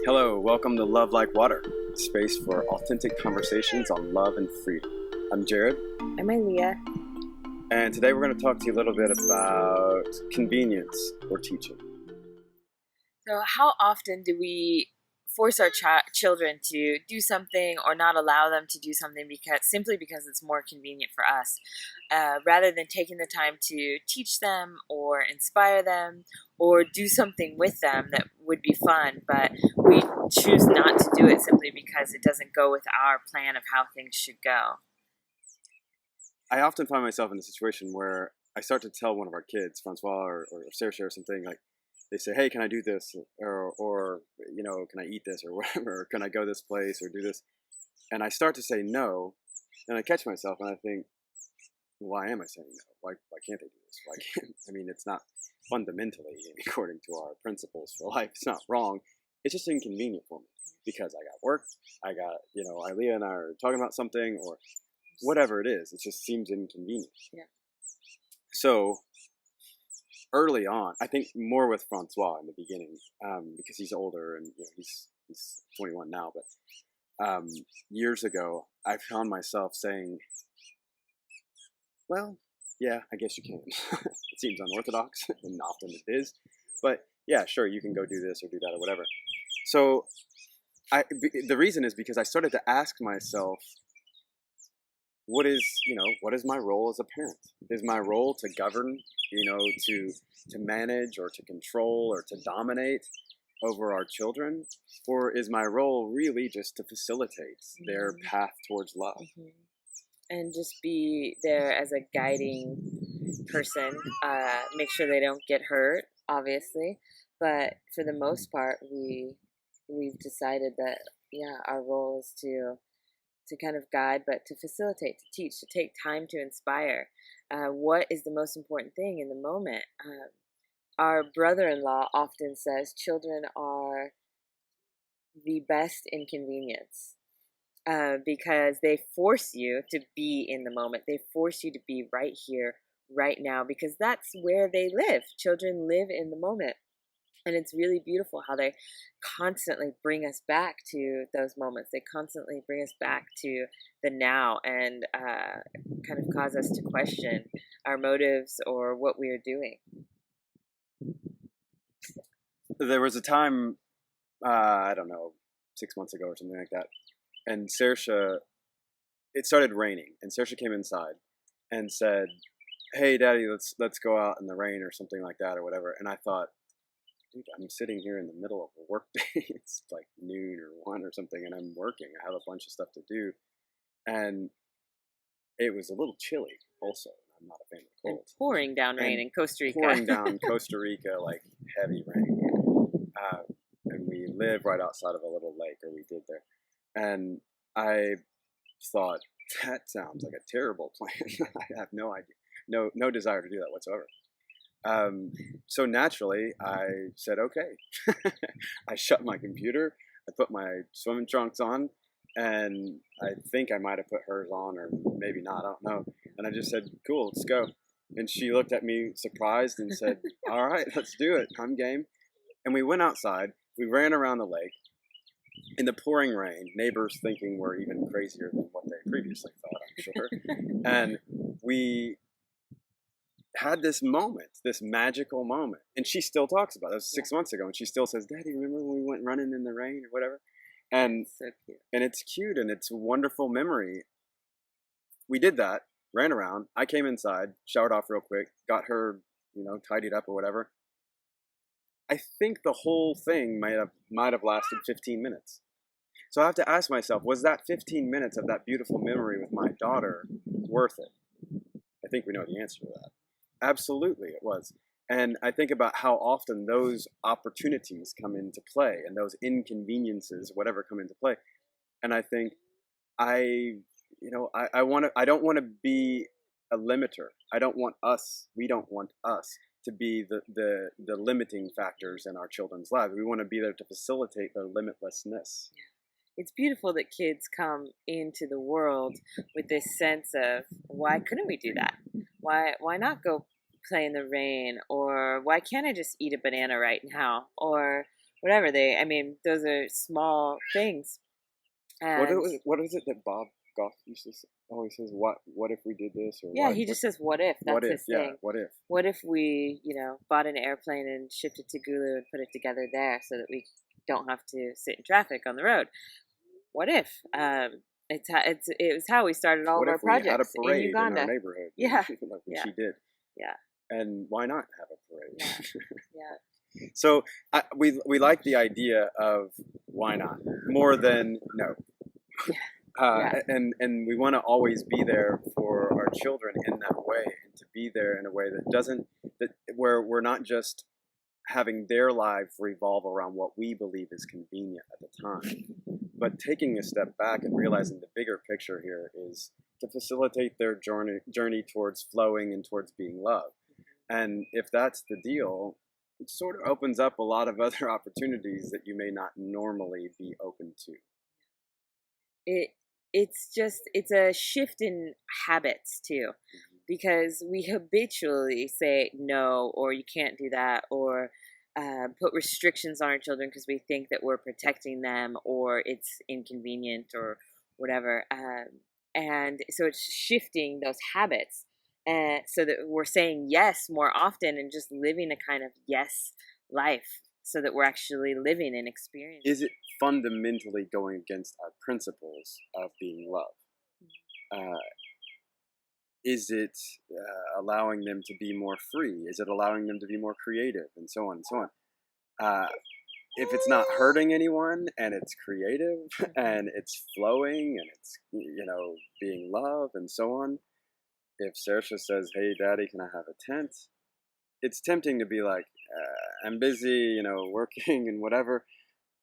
Hello, welcome to Love Like Water, a space for authentic conversations on love and freedom. I'm Jared, I'm Ilea. and today we're going to talk to you a little bit about convenience or teaching. So, how often do we force our children to do something or not allow them to do something simply because it's more convenient for us, rather than taking the time to teach them or inspire them or do something with them that would be fun, but we choose not to do it simply because it doesn't go with our plan of how things should go. I often find myself in a situation where I start to tell one of our kids, Francois or Sarah or something, like they say, hey, can I do this? Or can I eat this or whatever? Or can I go this place or do this? And I start to say no, and I catch myself and I think, why am I saying no? Why can't they do this? Why can't? I mean, it's not fundamentally, according to our principles for life, it's not wrong. It's just inconvenient for me because I got work, I got, Ilea and I are talking about something or whatever it is. It just seems inconvenient. Yeah. So early on, I think more with Francois in the beginning, because he's older and he's 21 now. But years ago, I found myself saying, "Well, yeah, I guess you can." It seems unorthodox, and often it is. But yeah, sure, you can go do this or do that or whatever. So the reason is because I started to ask myself, what is my role as a parent? Is my role to govern, to manage or to control or to dominate over our children? Or is my role really just to facilitate their path towards love? Mm-hmm. And just be there as a guiding person, make sure they don't get hurt, obviously. But for the most part, we've decided that, our role is to kind of guide, but to facilitate, to teach, to take time to inspire. What is the most important thing in the moment? Our brother-in-law often says children are the best inconvenience, because they force you to be in the moment. They force you to be right here, right now, because that's where they live. Children live in the moment. And it's really beautiful how they constantly bring us back to those moments. They constantly bring us back to the now and kind of cause us to question our motives or what we are doing. There was a time, I don't know, 6 months ago or something like that, and Saoirse, it started raining, and Saoirse came inside and said, "Hey, Daddy, let's go out in the rain," or something like that, or whatever. And I thought, dude, I'm sitting here in the middle of a work day. It's like noon or 1 or something, and I'm working. I have a bunch of stuff to do, and it was a little chilly. Also, I'm not a fan of the cold. And pouring down rain in Costa Rica. Pouring down Costa Rica, like heavy rain. And we live right outside of a little lake, or we did there. And I thought, that sounds like a terrible plan. I have no idea, no desire to do that whatsoever. So naturally, I said, okay. I shut my computer, I put my swimming trunks on, and I think I might have put hers on, or maybe not, I don't know. And I just said, cool, let's go. And she looked at me surprised and said, all right, let's do it, I'm game. And we went outside, we ran around the lake in the pouring rain, neighbors thinking we're even crazier than what they previously thought, I'm sure. And we had this moment, this magical moment. And she still talks about it. It was 6 months ago, and she still says, Daddy, remember when we went running in the rain or whatever? And so cute. And it's cute, and it's a wonderful memory. We did that, ran around. I came inside, showered off real quick, got her, tidied up or whatever. I think the whole thing might have lasted 15 minutes. So I have to ask myself, was that 15 minutes of that beautiful memory with my daughter worth it? I think we know the answer to that. Absolutely, it was. And I think about how often those opportunities come into play and those inconveniences, whatever, come into play. And I think I don't want to be a limiter. We don't want us to be the limiting factors in our children's lives. We want to be there to facilitate their limitlessness. It's beautiful that kids come into the world with this sense of, why couldn't we do that? Why not go play in the rain? Or why can't I just eat a banana right now? Or whatever. I mean, those are small things. And What is it that Bob Goff used to always says? What if we did this, or yeah, he just says, "What if?" what That's if? his Yeah, thing. what if? What if we, bought an airplane and shipped it to Gulu and put it together there so that we don't have to sit in traffic on the road? What if? It was how we started all What of if our we had a projects in parade in our Uganda. neighborhood, Yeah, like what yeah, she did? yeah, And why not have a yeah, parade? yeah, So we like the idea of why not more than no. yeah. And we want to always be there for our children in that way, and to be there in a way that doesn't that where we're not just having their lives revolve around what we believe is convenient at the time, but taking a step back and realizing the bigger picture here is to facilitate their journey towards flowing and towards being loved. And if that's the deal, it sort of opens up a lot of other opportunities that you may not normally be open to. It it's a shift in habits too, because we habitually say no, or you can't do that, or put restrictions on our children because we think that we're protecting them, or it's inconvenient, or whatever. And so it's shifting those habits, so that we're saying yes more often and just living a kind of yes life, so that we're actually living and experiencing. Is it fundamentally going against our principles of being loved? Uh, is it allowing them to be more free? Is it allowing them to be more creative, and so on and so on? Uh, if it's not hurting anyone, and it's creative, and it's flowing, and it's being love and so on. If Saoirse says, "Hey, Daddy, can I have a tent?" It's tempting to be like, "I'm busy, working and whatever."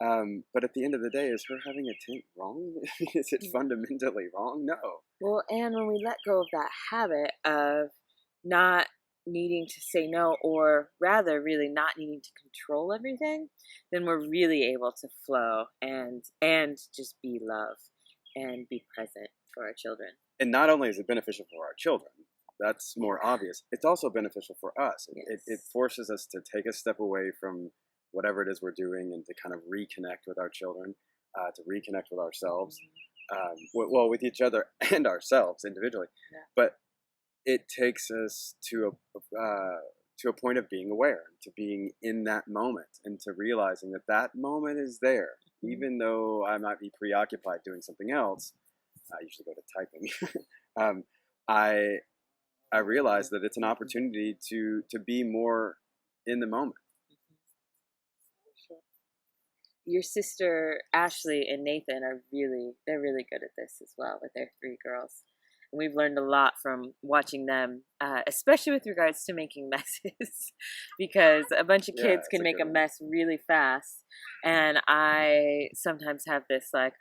But at the end of the day, is her having a tent wrong? Is it fundamentally wrong? No. Well, and when we let go of that habit of not needing to say no, or rather really not needing to control everything, then we're really able to flow and just be love and be present for our children. And not only is it beneficial for our children, that's more obvious. It's also beneficial for us. It Yes. forces us to take a step away from whatever it is we're doing, and to kind of reconnect with our children, to reconnect with ourselves, with each other and ourselves individually. Yeah. But it takes us to a point of being aware, to being in that moment, and to realizing that that moment is there, even though I might be preoccupied doing something else. I usually go to typing. um, I I realize that it's an opportunity to be more in the moment. Sure. Your sister Ashley and Nathan they're really good at this as well with their three girls. And we've learned a lot from watching them, especially with regards to making messes, because a bunch of Yeah, kids it's can a make good a one. mess really fast. And I sometimes have this like,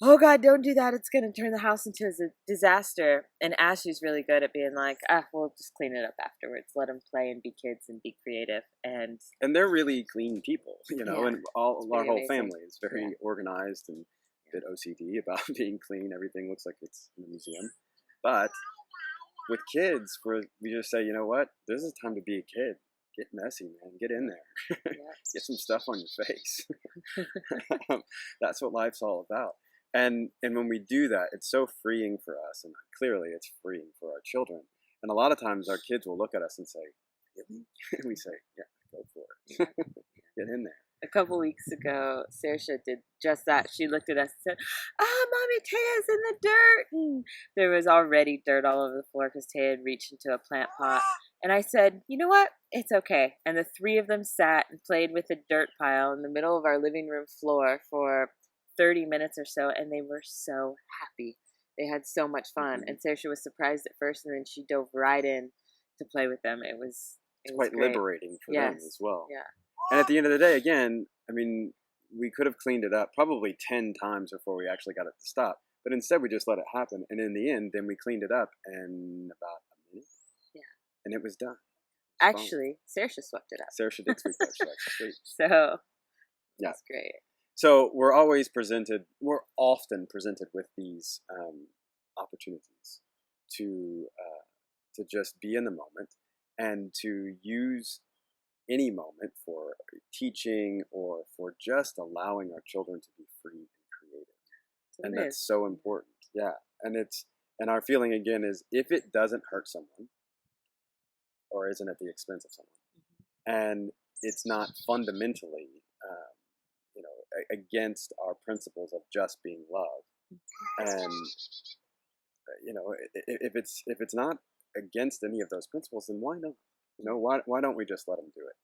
oh God, don't do that. It's going to turn the house into a disaster. And Ashley's really good at being like, we'll just clean it up afterwards. Let them play and be kids and be creative. And they're really clean people, Yeah, and our pretty whole amazing. family is very Yeah. organized and a bit OCD about being clean. Everything looks like it's in a museum. But with kids, we just say, you know what? This is time to be a kid. Get messy, man. Get in there. Yeah. Get some stuff on your face. That's what life's all about. And when we do that, it's so freeing for us, and clearly it's freeing for our children. And a lot of times our kids will look at us and say, "Really?" And we say, "Yeah, go for it. Get in there." A couple weeks ago, Saoirse did just that. She looked at us and said, Mommy, Taya's in the dirt. And there was already dirt all over the floor because Taya had reached into a plant pot. And I said, you know what? It's okay. And the three of them sat and played with the dirt pile in the middle of our living room floor for 30 minutes or so. And they were so happy. They had so much fun. Mm-hmm. And Saoirse was surprised at first, and then she dove right in to play with them. It was Quite great. liberating for them as well. Yeah. And at the end of the day, again, I mean, we could have cleaned it up probably 10 times before we actually got it to stop. But instead, we just let it happen. And in the end, then we cleaned it up in about a minute. Yeah. And it was done. Actually, Saoirse swept it up. Saoirse did sweep that shit. Sweet. So Yeah. that's great. So we're often presented with these opportunities to just be in the moment, and to use any moment for teaching or for just allowing our children to be free and creative. So And it that's is. so important. Yeah. And our feeling again is if it doesn't hurt someone or isn't at the expense of someone, and it's not fundamentally, against our principles of just being love, and if it's not against any of those principles, then why not? Why don't we just let them do it?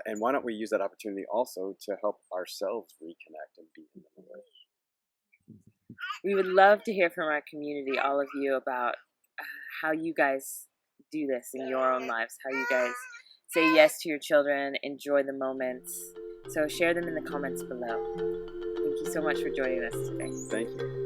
And why don't we use that opportunity also to help ourselves reconnect and be in the moment? We would love to hear from our community, all of you, about how you guys do this in your own lives, how you guys say yes to your children, enjoy the moments. So share them in the comments below. Thank you so much for joining us today. Thank you.